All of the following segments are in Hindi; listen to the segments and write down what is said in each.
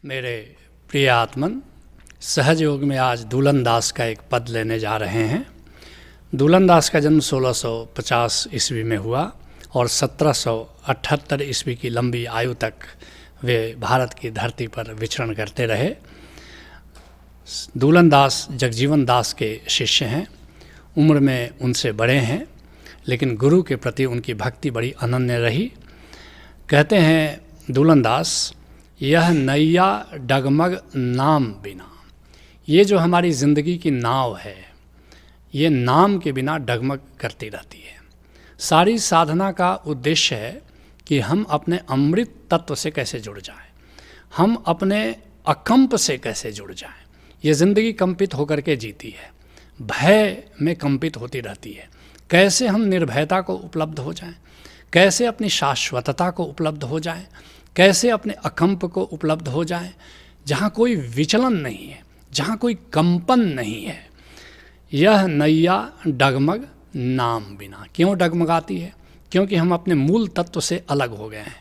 मेरे प्रिय आत्मन, सहज योग में आज दूलन दास का एक पद लेने जा रहे हैं। दूलन दास का जन्म 1650 ईस्वी में हुआ और 1778 ईस्वी की लंबी आयु तक वे भारत की धरती पर विचरण करते रहे। दूलन दास जगजीवन दास के शिष्य हैं, उम्र में उनसे बड़े हैं, लेकिन गुरु के प्रति उनकी भक्ति बड़ी अनन्य रही। कहते हैं दूलन दास, यह नैया डगमग नाम बिना, ये जो हमारी ज़िंदगी की नाव है, ये नाम के बिना डगमग करती रहती है। सारी साधना का उद्देश्य है कि हम अपने अमृत तत्व से कैसे जुड़ जाएं, हम अपने अकंप से कैसे जुड़ जाएं। ये ज़िंदगी कंपित होकर के जीती है, भय में कंपित होती रहती है। कैसे हम निर्भयता को उपलब्ध हो जाएं, कैसे अपनी शाश्वतता को उपलब्ध हो जाएं, कैसे अपने अकंप को उपलब्ध हो जाएं, जहाँ कोई विचलन नहीं है, जहाँ कोई कंपन नहीं है। यह नैया डगमग नाम बिना। क्यों डगमगाती है? क्योंकि हम अपने मूल तत्व से अलग हो गए हैं,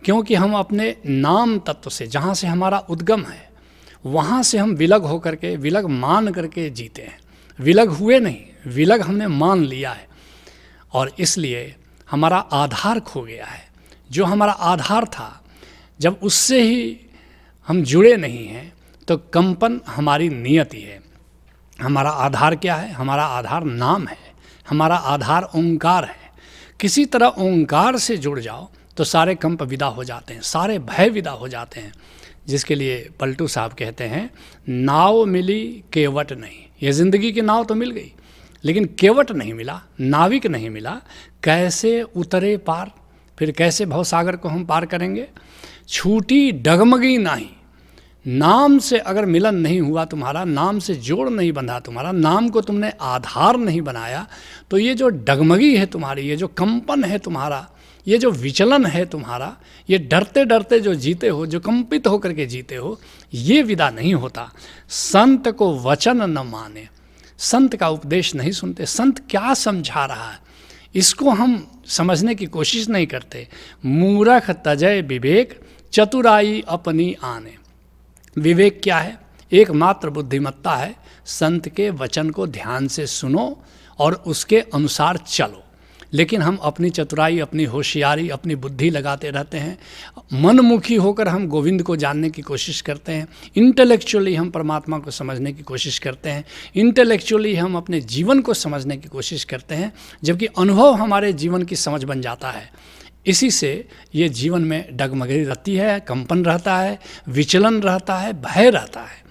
क्योंकि हम अपने नाम तत्व से, जहाँ से हमारा उद्गम है, वहाँ से हम विलग होकर के, विलग मान करके जीते हैं। विलग हुए नहीं, विलग हमने मान लिया है और इसलिए हमारा आधार खो गया है। जो हमारा आधार था, जब उससे ही हम जुड़े नहीं हैं तो कंपन हमारी नियति है। हमारा आधार क्या है? हमारा आधार नाम है, हमारा आधार ओंकार है। किसी तरह ओंकार से जुड़ जाओ तो सारे कंप विदा हो जाते हैं, सारे भय विदा हो जाते हैं। जिसके लिए पलटू साहब कहते हैं, नाव मिली केवट नहीं। ये ज़िंदगी की नाव तो मिल गई, लेकिन केवट नहीं मिला, नाविक नहीं मिला। कैसे उतरे पार? फिर कैसे भवसागर को हम पार करेंगे? छूटी डगमगी नहीं। नाम से अगर मिलन नहीं हुआ तुम्हारा, नाम से जोड़ नहीं बंधा तुम्हारा, नाम को तुमने आधार नहीं बनाया, तो ये जो डगमगी है तुम्हारी, ये जो कंपन है तुम्हारा, ये जो विचलन है तुम्हारा, ये डरते डरते जो जीते हो, जो कंपित होकर के जीते हो, ये विदा नहीं होता। संत को वचन न माने, संत का उपदेश नहीं सुनते। संत क्या समझा रहा है, इसको हम समझने की कोशिश नहीं करते। मूरख तजय विवेक, चतुराई अपनी आने। विवेक क्या है? एकमात्र बुद्धिमत्ता है, संत के वचन को ध्यान से सुनो और उसके अनुसार चलो। लेकिन हम अपनी चतुराई, अपनी होशियारी, अपनी बुद्धि लगाते रहते हैं। मनमुखी होकर हम गोविंद को जानने की कोशिश करते हैं। इंटेलेक्चुअली हम परमात्मा को समझने की कोशिश करते हैं। इंटेलेक्चुअली हम अपने जीवन को समझने की कोशिश करते हैं, जबकि अनुभव हमारे जीवन की समझ बन जाता है। इसी से ये जीवन में डगमगी रहती है, कंपन रहता है, विचलन रहता है, भय रहता है।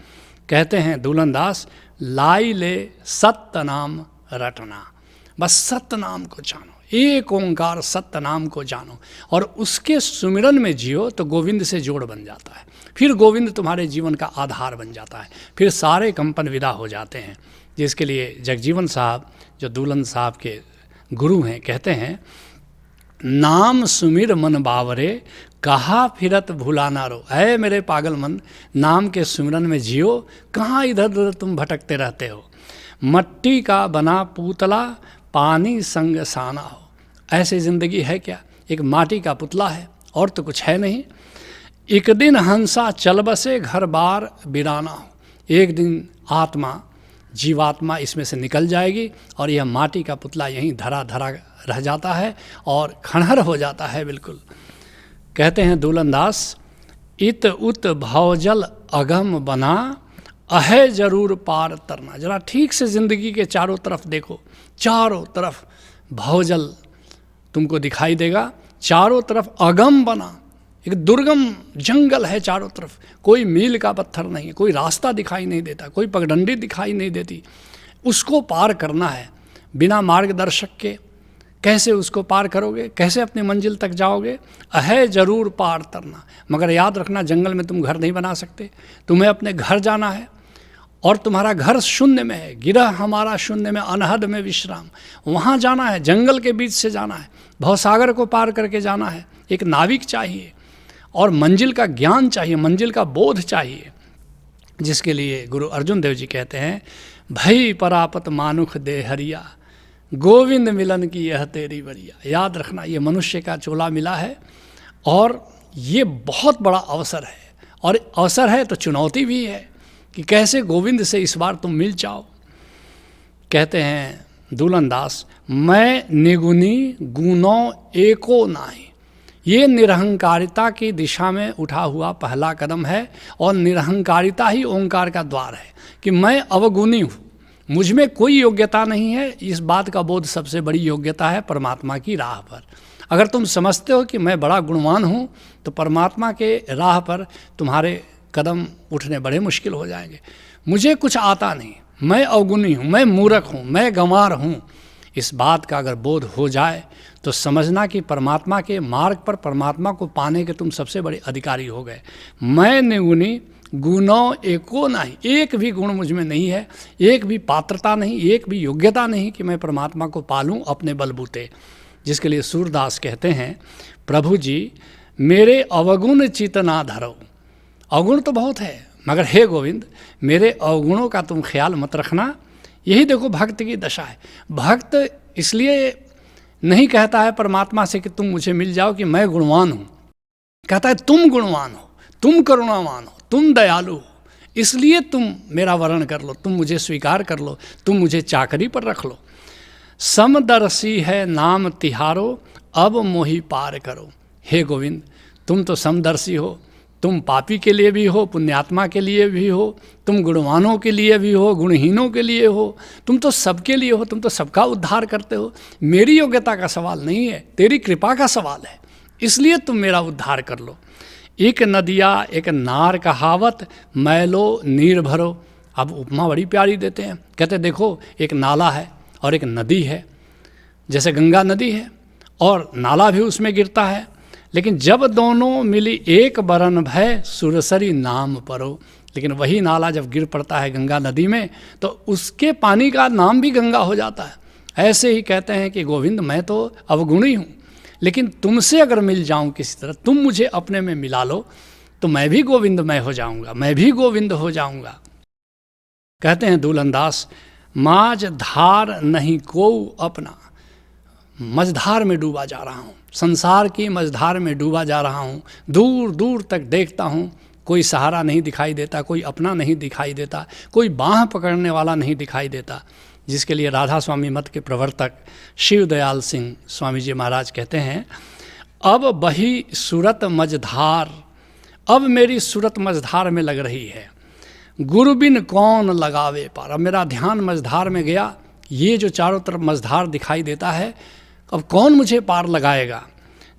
कहते हैं दूलन दास, लाई ले सत्य नाम रटना। बस सत्य नाम को जानो, एक ओंकार सत्य नाम को जानो और उसके सुमिरन में जियो तो गोविंद से जोड़ बन जाता है। फिर गोविंद तुम्हारे जीवन का आधार बन जाता है, फिर सारे कंपन विदा हो जाते हैं। जिसके लिए जगजीवन साहब, जो दूलन साहब के गुरु हैं, कहते हैं, नाम सुमिर मन बावरे, कहाँ फिरत भुलाना रो। ऐ मेरे पागल मन, नाम के सुमिरन में जियो, कहाँ इधर उधर तुम भटकते रहते हो। मट्टी का बना पुतला, पानी संग साना हो। ऐसी ज़िंदगी है क्या? एक माटी का पुतला है और तो कुछ है नहीं। एक दिन हंसा चल बसे, घर बार बिराना हो। एक दिन आत्मा, जीवात्मा इसमें से निकल जाएगी और यह माटी का पुतला यहीं धरा धरा रह जाता है और खंडहर हो जाता है बिल्कुल। कहते हैं दूलन दास, इत उत भवजल अगम बना, अहे जरूर पार तरना। जरा ठीक से ज़िंदगी के चारों तरफ देखो, चारों तरफ भवजल तुमको दिखाई देगा, चारों तरफ अगम बना। एक दुर्गम जंगल है चारों तरफ, कोई मील का पत्थर नहीं है, कोई रास्ता दिखाई नहीं देता, कोई पगडंडी दिखाई नहीं देती। उसको पार करना है बिना मार्गदर्शक के। कैसे उसको पार करोगे? कैसे अपनी मंजिल तक जाओगे? अहे जरूर पार तरना। मगर याद रखना, जंगल में तुम घर नहीं बना सकते, तुम्हें अपने घर जाना है और तुम्हारा घर शून्य में है। गिरह हमारा शून्य में, अनहद में विश्राम। वहाँ जाना है, जंगल के बीच से जाना है, भवसागर को पार करके जाना है। एक नाविक चाहिए और मंजिल का ज्ञान चाहिए, मंजिल का बोध चाहिए। जिसके लिए गुरु अर्जुन देव जी कहते हैं, भई परापत मानुख दे हरिया, गोविंद मिलन की यह तेरी बरिया। याद रखना, ये मनुष्य का चोला मिला है और ये बहुत बड़ा अवसर है और अवसर है तो चुनौती भी है कि कैसे गोविंद से इस बार तुम मिल जाओ। कहते हैं दुलन दास, मैं निगुनी गुणों एको नाही। ये निरहंकारिता की दिशा में उठा हुआ पहला कदम है, और निरहंकारिता ही ओंकार का द्वार है कि मैं अवगुणी हूँ, मुझ में कोई योग्यता नहीं है। इस बात का बोध सबसे बड़ी योग्यता है परमात्मा की राह पर। अगर तुम समझते हो कि मैं बड़ा गुणवान हूँ, तो परमात्मा के राह पर तुम्हारे कदम उठने बड़े मुश्किल हो जाएंगे। मुझे कुछ आता नहीं, मैं अवगुणी हूँ, मैं मूर्ख हूँ, मैं गंवार हूँ, इस बात का अगर बोध हो जाए तो समझना कि परमात्मा के मार्ग पर परमात्मा को पाने के तुम सबसे बड़े अधिकारी हो गए। मैं निर्गुणी गुणों एको नहीं, एक भी गुण मुझ में नहीं है, एक भी पात्रता नहीं, एक भी योग्यता नहीं कि मैं परमात्मा को पालूं अपने बलबूते। जिसके लिए सूरदास कहते हैं, प्रभु जी मेरे अवगुण चित ना धरो। अवगुण तो बहुत है, मगर हे गोविंद मेरे अवगुणों का तुम ख्याल मत रखना। यही देखो भक्त की दशा है। भक्त इसलिए नहीं कहता है परमात्मा से कि तुम मुझे मिल जाओ कि मैं गुणवान हूँ, कहता है तुम गुणवान हो, तुम करुणावान हो, तुम दयालु हो, इसलिए तुम मेरा वरण कर लो, तुम मुझे स्वीकार कर लो, तुम मुझे चाकरी पर रख लो। समदर्शी है नाम तिहारो, अब मोहि पार करो। हे गोविंद तुम तो समदर्शी हो, तुम पापी के लिए भी हो, पुण्यात्मा के लिए भी हो, तुम गुणवानों के लिए भी हो, गुणहीनों के लिए हो, तुम तो सबके लिए हो, तुम तो सबका उद्धार करते हो। मेरी योग्यता का सवाल नहीं है, तेरी कृपा का सवाल है, इसलिए तुम मेरा उद्धार कर लो। एक नदिया एक नार कहावत, मैलो नीर भरो। अब उपमा बड़ी प्यारी देते हैं, कहते देखो एक नाला है और एक नदी है, जैसे गंगा नदी है और नाला भी उसमें गिरता है, लेकिन जब दोनों मिली एक बरन भय, सुरसरी नाम परो। लेकिन वही नाला जब गिर पड़ता है गंगा नदी में तो उसके पानी का नाम भी गंगा हो जाता है। ऐसे ही कहते हैं कि गोविंद मैं तो अवगुणी हूँ, लेकिन तुमसे अगर मिल जाऊँ किसी तरह, तुम मुझे अपने में मिला लो तो मैं भी गोविंदमय हो जाऊँगा, मैं भी गोविंद हो जाऊँगा। कहते हैं दुलन दास, माझ धार नहीं को अपना। मझधार में डूबा जा रहा हूँ, संसार की मझधार में डूबा जा रहा हूँ। दूर दूर तक देखता हूँ, कोई सहारा नहीं दिखाई देता, कोई अपना नहीं दिखाई देता, कोई बाँह पकड़ने वाला नहीं दिखाई देता। जिसके लिए राधा स्वामी मत के प्रवर्तक शिव दयाल सिंह स्वामी जी महाराज कहते हैं, अब बही सूरत मझधार, अब मेरी सूरत मझधार में लग रही है। गुरु बिन कौन लगावे पार। अब मेरा ध्यान मझधार में गया, ये जो चारों तरफ मझधार दिखाई देता है, अब कौन मुझे पार लगाएगा।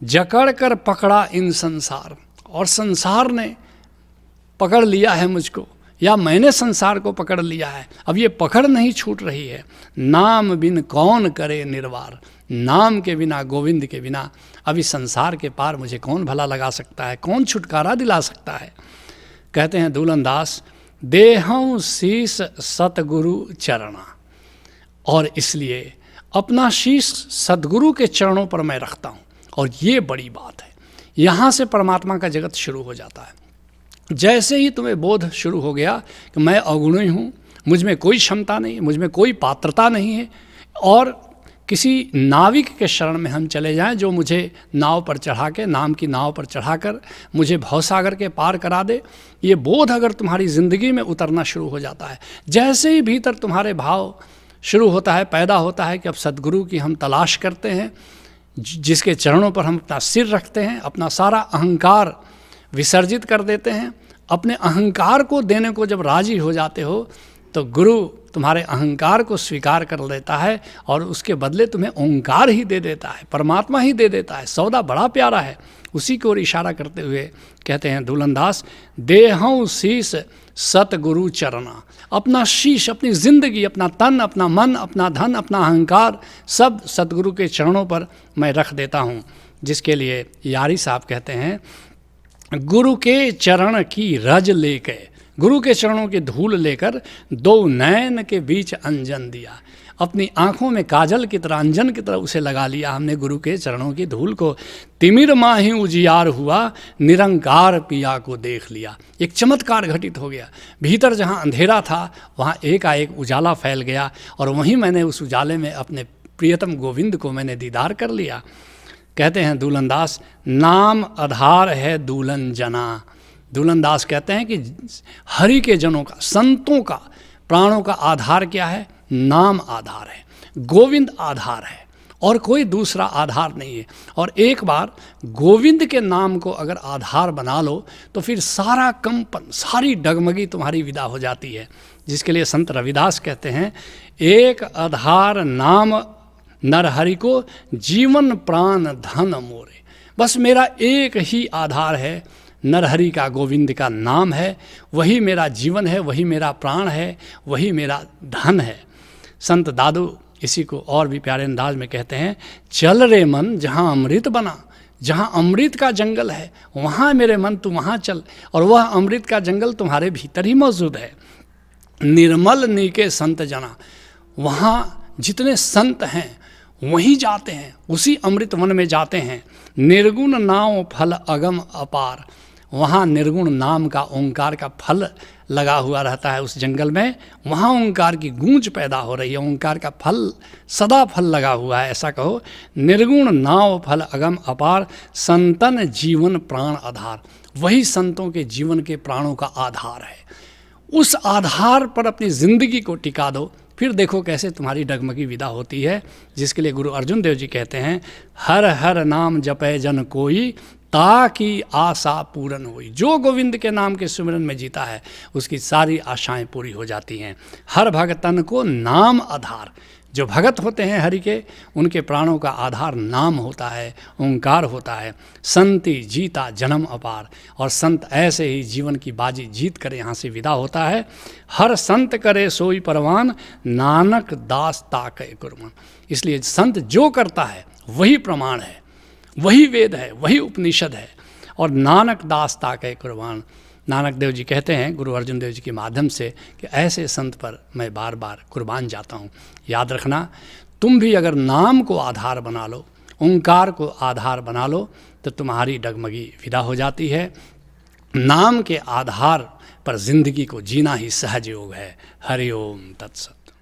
जकड़ कर पकड़ा इन संसार, और संसार ने पकड़ लिया है मुझको, या मैंने संसार को पकड़ लिया है। अब ये पकड़ नहीं छूट रही है। नाम बिन कौन करे निर्वार, नाम के बिना, गोविंद के बिना अभी संसार के पार मुझे कौन भला लगा सकता है, कौन छुटकारा दिला सकता है। कहते हैं दुलन दास, देहं शीस सतगुरु चरणा। और इसलिए अपना शीश सद्गुरु के चरणों पर मैं रखता हूँ, और ये बड़ी बात है। यहाँ से परमात्मा का जगत शुरू हो जाता है। जैसे ही तुम्हें बोध शुरू हो गया कि मैं अवगुणी हूँ, मुझ में कोई क्षमता नहीं, मुझ में कोई पात्रता नहीं है, और किसी नाविक के शरण में हम चले जाएं जो मुझे नाव पर चढ़ा के, नाम की नाव पर चढ़ाकर मुझे भवसागर के पार करा दे, ये बोध अगर तुम्हारी ज़िंदगी में उतरना शुरू हो जाता है, जैसे ही भीतर तुम्हारे भाव शुरू होता है, पैदा होता है कि अब सद्गुरु की हम तलाश करते हैं, जिसके चरणों पर हम अपना सिर रखते हैं, अपना सारा अहंकार विसर्जित कर देते हैं, अपने अहंकार को देने को जब राजी हो जाते हो, तो गुरु तुम्हारे अहंकार को स्वीकार कर लेता है और उसके बदले तुम्हें ओंकार ही दे देता है, परमात्मा ही दे देता है। सौदा बड़ा प्यारा है। उसी की ओर इशारा करते हुए कहते हैं दुलन दास, देहं शीश सतगुरु चरणा। अपना शीश, अपनी ज़िंदगी, अपना तन, अपना मन, अपना धन, अपना अहंकार सब सतगुरु के चरणों पर मैं रख देता हूँ। जिसके लिए यारी साहब कहते हैं, गुरु के चरण की रज लेके, गुरु के चरणों की धूल लेकर दो नैन के बीच अंजन दिया। अपनी आँखों में काजल की तरह, अंजन की तरह उसे लगा लिया हमने गुरु के चरणों की धूल को। तिमिर माही उजियार हुआ, निरंकार पिया को देख लिया। एक चमत्कार घटित हो गया। भीतर जहाँ अंधेरा था वहाँ एकाएक उजाला फैल गया, और वहीं मैंने उस उजाले में अपने प्रियतम गोविंद को मैंने दीदार कर लिया। कहते हैं दुलन दास, नाम आधार है दूलन जना, दुलंदास कहते हैं कि हरि के जनों का, संतों का, प्राणों का आधार क्या है? नाम आधार है, गोविंद आधार है, और कोई दूसरा आधार नहीं है। और एक बार गोविंद के नाम को अगर आधार बना लो तो फिर सारा कंपन, सारी डगमगी तुम्हारी विदा हो जाती है। जिसके लिए संत रविदास कहते हैं, एक आधार नाम नरहरि को, जीवन प्राण धन मोरे। बस मेरा एक ही आधार है, नरहरि का, गोविंद का नाम है, वही मेरा जीवन है, वही मेरा प्राण है, वही मेरा धन है। संत दादू इसी को और भी प्यारे अंदाज में कहते हैं, चल रे मन जहाँ अमृत बना, जहाँ अमृत का जंगल है वहाँ मेरे मन तू वहाँ चल, और वह अमृत का जंगल तुम्हारे भीतर ही मौजूद है। निर्मल नीके संत जना, वहाँ जितने संत हैं वहीं जाते हैं, उसी अमृत वन में जाते हैं। निर्गुण नाम फल अगम अपार, वहाँ निर्गुण नाम का, ओंकार का फल लगा हुआ रहता है उस जंगल में, वहाँ ओंकार की गूंज पैदा हो रही है, ओंकार का फल, सदा फल लगा हुआ है, ऐसा कहो। निर्गुण नाव फल अगम अपार, संतन जीवन प्राण आधार, वही संतों के जीवन के प्राणों का आधार है। उस आधार पर अपनी ज़िंदगी को टिका दो, फिर देखो कैसे तुम्हारी डगमगी विदा होती है। जिसके लिए गुरु अर्जुन देव जी कहते हैं, हर हर नाम जपे जन कोई, ताकि आशा पूर्ण हुई। जो गोविंद के नाम के सुमिरन में जीता है उसकी सारी आशाएं पूरी हो जाती हैं। हर भगतन को नाम आधार, जो भगत होते हैं हरि के, उनके प्राणों का आधार नाम होता है, ओंकार होता है। संति जीता जन्म अपार, और संत ऐसे ही जीवन की बाजी जीत कर यहाँ से विदा होता है। हर संत करे सोई परवान, नानक दास ताके कुर्बान। इसलिए संत जो करता है वही प्रमाण है, वही वेद है, वही उपनिषद है, और नानक दास ताके कुर्बान। नानक देव जी कहते हैं गुरु अर्जुन देव जी के माध्यम से कि ऐसे संत पर मैं बार बार कुर्बान जाता हूँ। याद रखना, तुम भी अगर नाम को आधार बना लो, ओंकार को आधार बना लो, तो तुम्हारी डगमगी विदा हो जाती है। नाम के आधार पर जिंदगी को जीना ही सहज योग है। हरि ओम तत्सत।